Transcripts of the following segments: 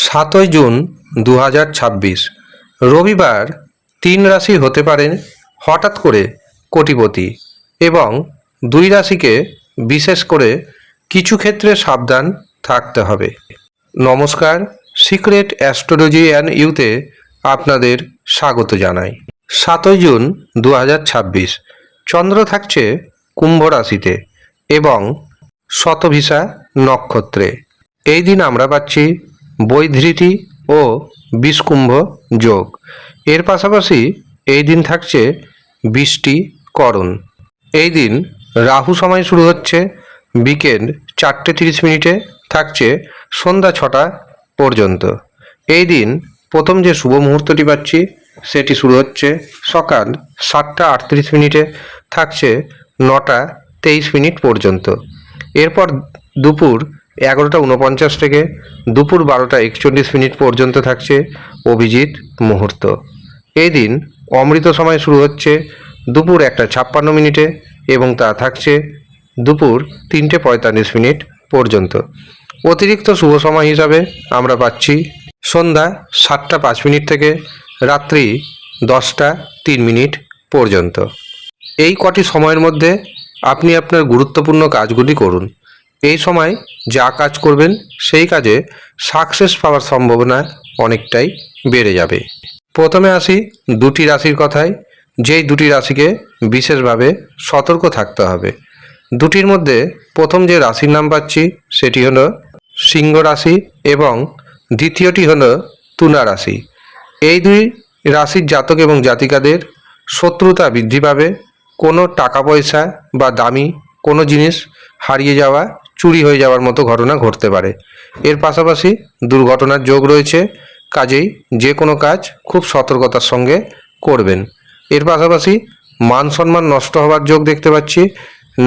7 June 2026 রবিবার 3 রাশি হতে পারেন হঠাৎ করে কোটিপতি এবং 2 রাশিকে বিশেষ করে কিছু ক্ষেত্রে সাবধান থাকতে হবে। নমস্কার, সিক্রেট অ্যাস্ট্রোলজি অ্যান্ড ইউতে আপনাদের স্বাগত জানাই। 7 জুন 2026 চন্দ্র থাকছে কুম্ভ রাশিতে এবং শতভিসা নক্ষত্রে। এই দিন আমরা পাচ্ছি বৈধৃতি ও বিষকুম্ভ যোগ। এর পাশাপাশি এই দিন থাকছে বৃষ্টিকরণ। এই দিন রাহু সময় শুরু হচ্ছে বিকেল 4:30 থাকছে সন্ধ্যা 6টা পর্যন্ত। এই দিন প্রথম যে শুভ মুহূর্তটি পাচ্ছি সেটি শুরু হচ্ছে সকাল 7:38 থাকছে 9:23 পর্যন্ত। এরপর দুপুর 11:49 থেকে দুপুর 12:41 পর্যন্ত থাকছে অভিজিৎ মুহূর্ত। এই দিন অমৃত সময় শুরু হচ্ছে দুপুর 1:56 এবং তা থাকছে দুপুর 3:45 পর্যন্ত। অতিরিক্ত শুভ সময় হিসাবে আমরা পাচ্ছি সন্ধ্যা 7:05 থেকে রাত্রি 10:03 পর্যন্ত। এই কটি সময়ের মধ্যে আপনি আপনার গুরুত্বপূর্ণ কাজগুলি করুন। এই সময় যা কাজ করবেন সেই কাজে সাকসেস পাওয়ার সম্ভাবনা অনেকটাই বেড়ে যাবে। প্রথমে আসি দুটি রাশির কথায়, যেই দুটি রাশিকে বিশেষভাবে সতর্ক থাকতে হবে। দুটির মধ্যে প্রথম যে রাশির নাম পাচ্ছি সেটি হলো সিংহ রাশি এবং দ্বিতীয়টি হলো তুলা রাশি। এই দুই রাশির জাতক এবং জাতিকাদের শত্রুতা বৃদ্ধি পাবে। কোনো টাকা পয়সা বা দামি কোনো জিনিস হারিয়ে যাওয়া, চুরি হয়ে যাওয়ার মতো ঘটনা ঘটতে পারে। এর পাশাপাশি দুর্ঘটনার যোগ রয়েছে, কাজেই যে কোনো কাজ খুব সতর্কতার সঙ্গে করবেন। এর পাশাপাশি মান সম্মান নষ্ট হওয়ার যোগ দেখতে পাচ্ছি।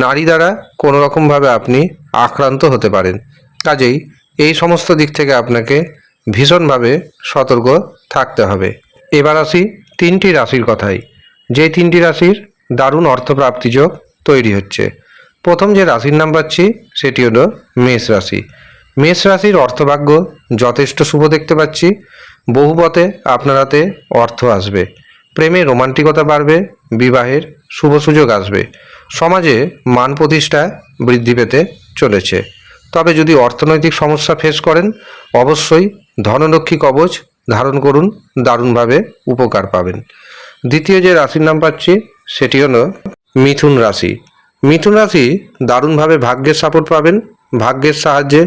নারী দ্বারা কোনো রকমভাবে আপনি আক্রান্ত হতে পারেন, কাজেই এই সমস্ত দিক থেকে আপনাকে ভীষণভাবে সতর্ক থাকতে হবে। এবার আসি তিনটি রাশির কথায়, যে তিনটি রাশির দারুণ অর্থপ্রাপ্তি যোগ তৈরি হচ্ছে। প্রথম যে রাশির নাম পাচ্ছি সেটি হলো মেষ রাশি। মেষ রাশির অর্থভাগ্য যথেষ্ট শুভ দেখতে পাচ্ছি। বহু পথে আপনার হাতে অর্থ আসবে, প্রেমে রোমান্টিকতা বাড়বে, বিবাহের শুভ সুযোগ আসবে, সমাজে মান প্রতিষ্ঠা বৃদ্ধি পেতে চলেছে। তবে যদি অর্থনৈতিক সমস্যা ফেস করেন অবশ্যই ধনলক্ষ্মী কবচ ধারণ করুন, দারুণভাবে উপকার পাবেন। দ্বিতীয় যে রাশির নাম পাচ্ছি সেটি হলো মিথুন রাশি। মিথুন রাশি দারুণভাবে ভাগ্যের সাপোর্ট পাবেন। ভাগ্যের সাহায্যে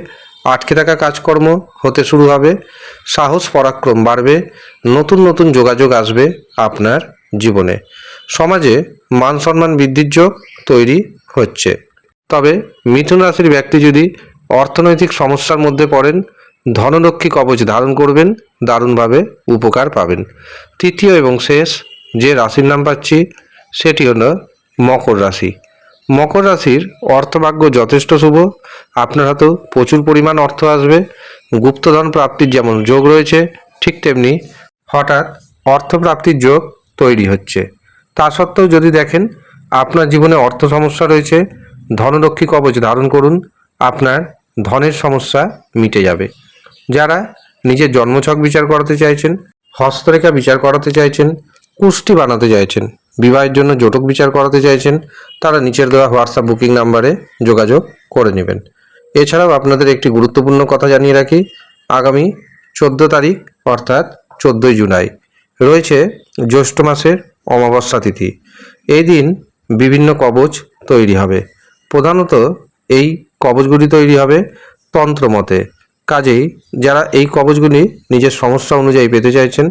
আটকে থাকা কাজকর্ম হতে শুরু হবে, সাহস পরাক্রম বাড়বে, নতুন নতুন যোগাযোগ আসবে আপনার জীবনে। সমাজে মান সম্মান বৃদ্ধির যোগ তৈরি হচ্ছে। তবে মিথুন রাশির ব্যক্তি যদি অর্থনৈতিক সমস্যার মধ্যে পড়েন ধনলক্ষ্মী কবচ ধারণ করবেন, দারুণভাবে উপকার পাবেন। তৃতীয় এবং শেষ যে রাশির নাম পাচ্ছি সেটি হলো মকর রাশি। মকর রাশির অর্থভাগ্য যথেষ্ট শুভ। আপনার হাতেও প্রচুর পরিমাণ অর্থ আসবে। গুপ্তধন প্রাপ্তির যেমন যোগ রয়েছে ঠিক তেমনি হঠাৎ অর্থপ্রাপ্তির যোগ তৈরি হচ্ছে। তা সত্ত্বেও যদি দেখেন আপনার জীবনে অর্থ সমস্যা রয়েছে, ধনলক্ষ্মী কবচ ধারণ করুন, আপনার ধনের সমস্যা মিটে যাবে। যারা নিজের জন্মছক বিচার করাতে চাইছেন, হস্তরেখা বিচার করাতে চাইছেন, কুষ্টি বানাতে চাইছেন, বিবাহের জন্য জটক বিচার করাতে চাইছেন, তারা নিচের দেওয়া হোয়াটসঅ্যাপ বুকিং নাম্বারে যোগাযোগ করে নেবেন। এছাড়াও আপনাদের একটি গুরুত্বপূর্ণ কথা জানিয়ে রাখি, আগামী 14 তারিখ অর্থাৎ 14ই জুলাই রয়েছে জ্যৈষ্ঠ মাসের অমাবস্যা তিথি। এই দিন বিভিন্ন কবচ তৈরি হবে। প্রধানত এই কবচগুলি তৈরি হবে তন্ত্রমতে। কাজেই যারা এই কবচগুলি নিজের সমস্যা অনুযায়ী পেতে চাইছেন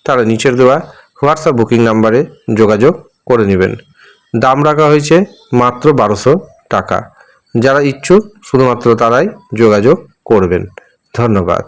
তারা নিচের দেওয়া হোয়াটসঅ্যাপ বুকিং নাম্বারে যোগাযোগ করে নেবেন। দাম রাখা হয়েছে মাত্র 1200 টাকা। যারা ইচ্ছুক শুধুমাত্র তারাই যোগাযোগ করবেন। ধন্যবাদ।